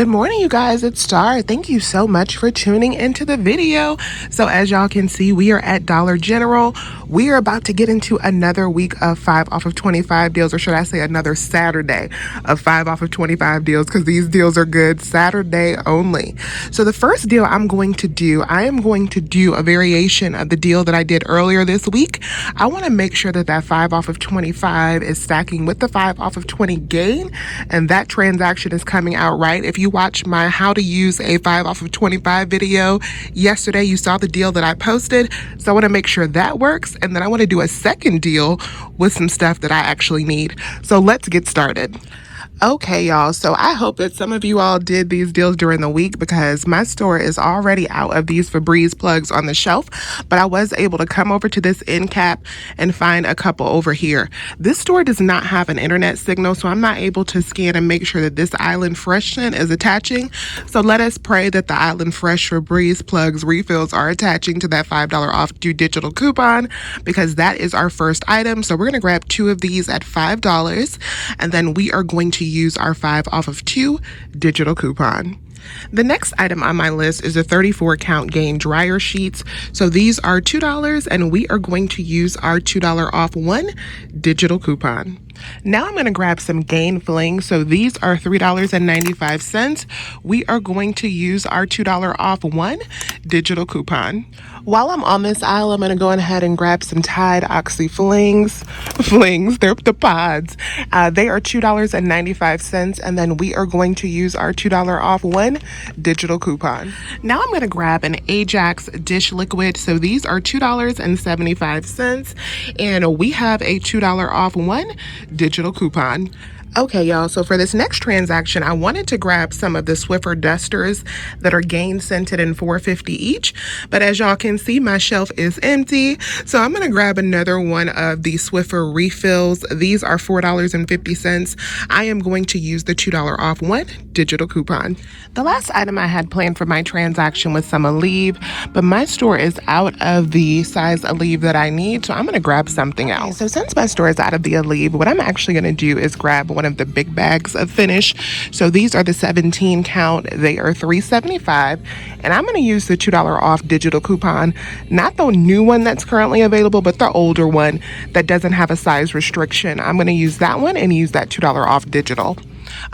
Good morning, you guys. It's Star. Thank you so much for tuning into the video. So as y'all can see, we are at Dollar General. We are about to get into another week of 5 off of 25 deals, or should I say another Saturday of 5 off of 25 deals, because these deals are good Saturday only. So the first deal I am going to do a variation of the deal that I did earlier this week. I want to make sure that 5 off of 25 is stacking with the 5 off of 20 gain, and that transaction is coming out right. If you watch my how to use a 5 off of 25 video yesterday, you saw the deal that I posted. So I want to make sure that works, and then I want to do a second deal with some stuff that I actually need. So let's get started. Okay, y'all, so I hope that some of you all did these deals during the week, because my store is already out of these Febreze plugs on the shelf, but I was able to come over to this end cap and find a couple over here. This store does not have an internet signal, so I'm not able to scan and make sure that this Island Fresh scent is attaching. So let us pray that the Island Fresh Febreze plugs refills are attaching to that $5 off due digital coupon, because that is our first item. So we're going to grab 2 of these at $5, and then we are going to use our 5 off of 2 digital coupon. The next item on my list is a 34 count Gain dryer sheets. So these are $2, and we are going to use our $2 off 1 digital coupon. Now I'm going to grab some Gain flings. So these are $3.95. We are going to use our $2 off 1 digital coupon. While I'm on this aisle, I'm going to go ahead and grab some Tide Oxy Flings. They're the pods. They are $2.95, and then we are going to use our $2 off 1 digital coupon. Now I'm going to grab an Ajax dish liquid. So these are $2.75, and we have a $2 off 1 digital coupon. Okay, y'all, so for this next transaction, I wanted to grab some of the Swiffer dusters that are Gain scented and $4.50 each, but as y'all can see, my shelf is empty, so I'm going to grab another one of the Swiffer refills. These are $4.50. I am going to use the $2 off 1 digital coupon. The last item I had planned for my transaction was some Aleve, but my store is out of the size Aleve that I need, so I'm going to grab something else. Okay, so since my store is out of the Aleve, what I'm actually going to do is grab one of the big bags of Finish. So these are the 17 count. They are $3.75, and I'm going to use the $2 off digital coupon, not the new one that's currently available, but the older one that doesn't have a size restriction. I'm going to use that one and use that $2 off digital.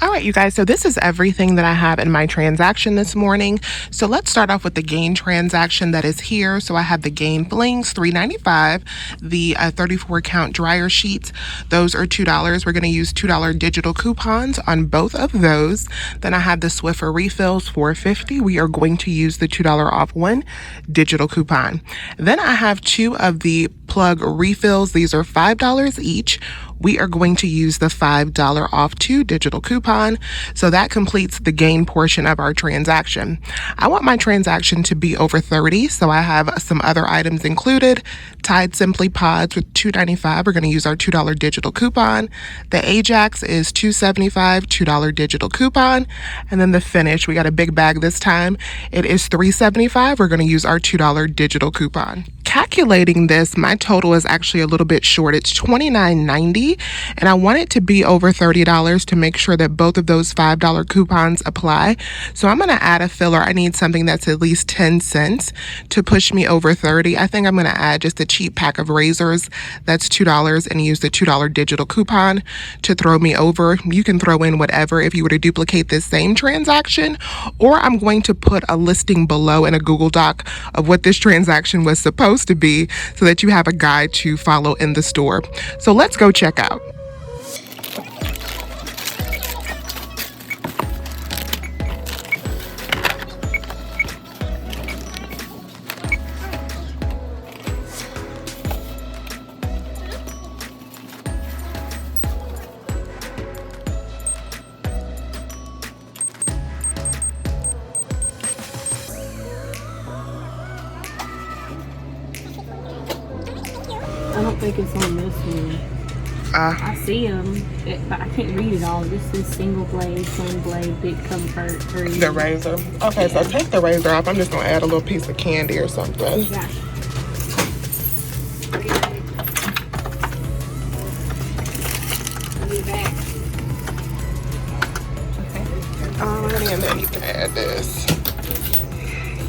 All right, you guys, so this is everything that I have in my transaction this morning. So let's start off with the Gain transaction that is here. So I have the Gain flings, $3.95, the 34 count dryer sheets. Those are $2. We're going to use $2 digital coupons on both of those. Then I have the Swiffer refills, $4.50. We are going to use the $2 off 1 digital coupon. Then I have 2 of the plug refills. These are $5 each. We are going to use the $5 off 2 digital coupon. So that completes the Gain portion of our transaction. I want my transaction to be over 30, so I have some other items included. Tide Simply Pods with $2.95. We're going to use our $2 digital coupon. The Ajax is $2.75, $2 digital coupon. And then the Finish, we got a big bag this time. It is $3.75. We're going to use our $2 digital coupon. Calculating this, my total is actually a little bit short. It's $29.90, and I want it to be over $30 to make sure that both of those $5 coupons apply. So I'm going to add a filler. I need something that's at least 10 cents to push me over 30. I think I'm going to add just a cheap pack of razors. That's $2, and use the $2 digital coupon to throw me over. You can throw in whatever if you were to duplicate this same transaction, or I'm going to put a listing below in a Google Doc of what this transaction was supposed to be, so that you have a guide to follow in the store. So let's go check out. I don't think it's on this one. I see them, but I can't read it all. This is single blade, twin blade, big comfort, green. The razor. Okay, yeah. So take the razor off. I'm just going to add a little piece of candy or something. Yeah. Alrighty, and then need to add this.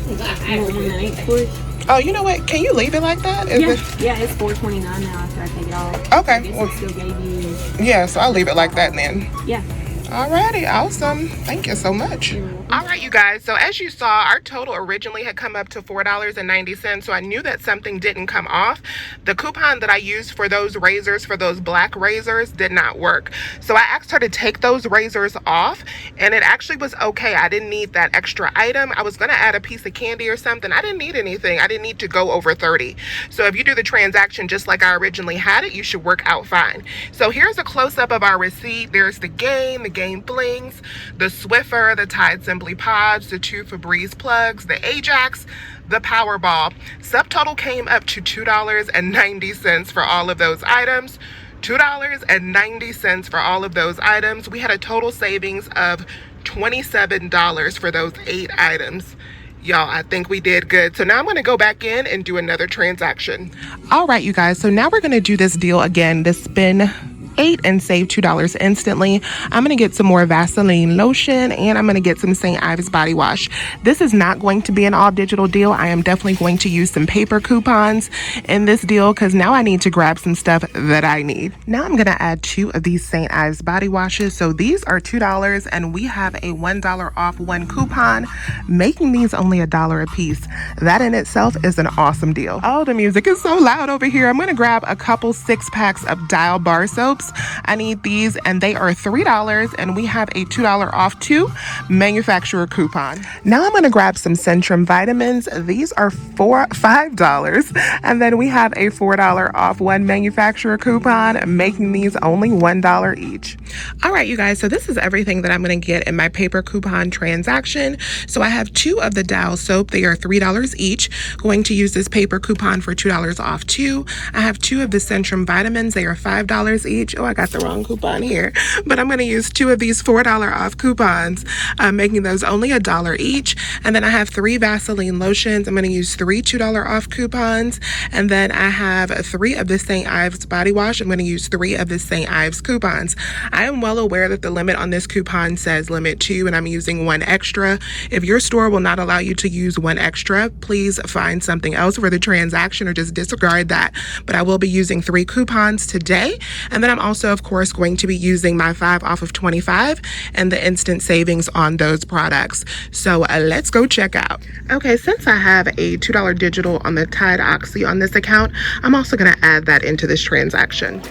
You want one that ain't squished? Oh, you know what? Can you leave it like that? Yeah, it's $4.29 now after I take it off. Okay. I guess it still gave you. Yeah, so I'll leave it like that then. Yeah. Alrighty, awesome. Thank you so much. All right, you guys. So as you saw, our total originally had come up to $4.90. So I knew that something didn't come off. The coupon that I used for those razors, for those black razors, did not work. So I asked her to take those razors off, and it actually was okay. I didn't need that extra item. I was going to add a piece of candy or something. I didn't need anything. I didn't need to go over 30. So if you do the transaction just like I originally had it, you should work out fine. So here's a close-up of our receipt. There's the Game Flings, the Swiffer, the Tide Simply Pods, the 2 Febreze plugs, the Ajax, the Powerball. Subtotal came up to $2.90 for all of those items. $2.90 for all of those items. We had a total savings of $27 for those 8 items. Y'all, I think we did good. So now I'm going to go back in and do another transaction. All right, you guys. So now we're going to do this deal again, the spin 8 and save $2 instantly. I'm going to get some more Vaseline lotion, and I'm going to get some St. Ives body wash. This is not going to be an all digital deal. I am definitely going to use some paper coupons in this deal because now I need to grab some stuff that I need. Now I'm going to add 2 of these St. Ives body washes. So these are $2, and we have a $1 off 1 coupon, making these only $1 a piece. That in itself is an awesome deal. Oh, the music is so loud over here. I'm going to grab a couple 6-packs of Dial bar soaps. I need these, and they are $3, and we have a $2 off 2 manufacturer coupon. Now I'm going to grab some Centrum vitamins. These are $5, and then we have a $4 off 1 manufacturer coupon, making these only $1 each. All right, you guys, so this is everything that I'm going to get in my paper coupon transaction. So I have 2 of the Dial soap. They are $3 each. Going to use this paper coupon for $2 off 2. I have 2 of the Centrum vitamins. They are $5 each. Oh, I got the wrong coupon here, but I'm going to use 2 of these $4 off coupons, making those only $1 each. And then I have 3 Vaseline lotions. I'm going to use 3 $2 off coupons. And then I have 3 of the St. Ives body wash. I'm going to use 3 of the St. Ives coupons. I am well aware that the limit on this coupon says limit 2, and I'm using 1 extra. If your store will not allow you to use 1 extra, please find something else for the transaction or just disregard that. But I will be using 3 coupons today. And then I'm also, of course, going to be using my 5 off of 25 and the instant savings on those products. So let's go check out. Okay, since I have a $2 digital on the Tide Oxy on this account, I'm also going to add that into this transaction.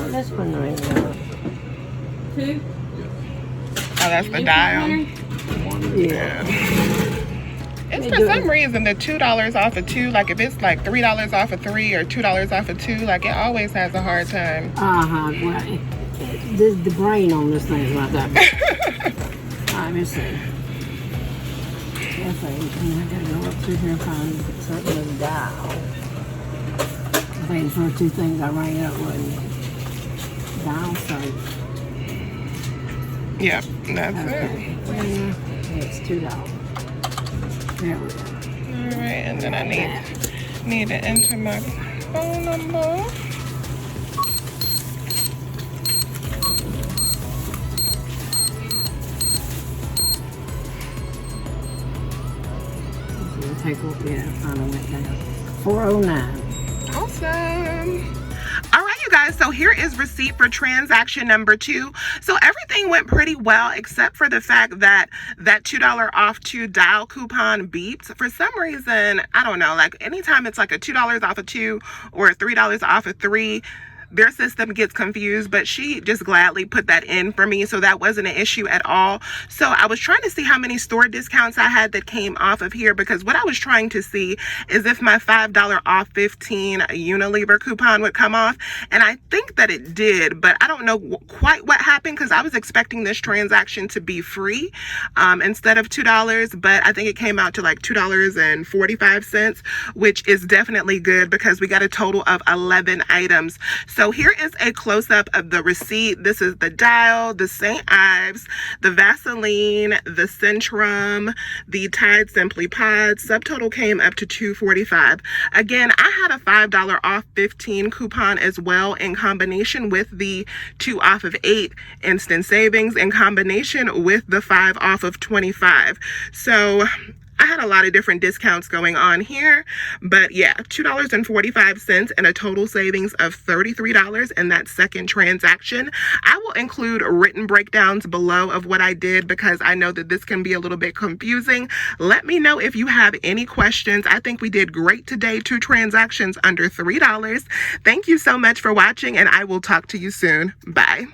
This one right now. 2? Oh, that's the Dial. Yeah. It's for some reason the $2 off of 2, like if it's like $3 off of 3 or $2 off of 2, like it always has a hard time. Well, the brain on this thing is not that bad. Let me see. I gotta go up through here and find something with a dial. I think the first 2 things I rang up was dial soap. Yep, that's it. It's $2. There we go. All right, and then I need to enter my phone number. Take a look. Yeah, I finally went down. 409. Awesome. All right, you you guys, so here is receipt for transaction number 2. So everything went pretty well except for the fact that that $2 off 2 dial coupon beeped. For some reason, I don't know, like anytime it's like a $2 off of 2 or $3 off of 3, their system gets confused, but she just gladly put that in for me, so that wasn't an issue at all. So I was trying to see how many store discounts I had that came off of here, because what I was trying to see is if my $5 off 15 Unilever coupon would come off, and I think that it did, but I don't know quite what happened, because I was expecting this transaction to be free instead of $2, but I think it came out to like $2.45, which is definitely good because we got a total of 11 items. So here is a close-up of the receipt. This is the dial, the St. Ives, the Vaseline, the Centrum, the Tide Simply Pods. Subtotal came up to $2.45. Again, I had a $5 off 15 coupon as well in combination with the 2 off of 8 instant savings in combination with the 5 off of 25. So I had a lot of different discounts going on here, but yeah, $2.45 and a total savings of $33 in that second transaction. I will include written breakdowns below of what I did because I know that this can be a little bit confusing. Let me know if you have any questions. I think we did great today. 2 transactions under $3. Thank you so much for watching, and I will talk to you soon. Bye.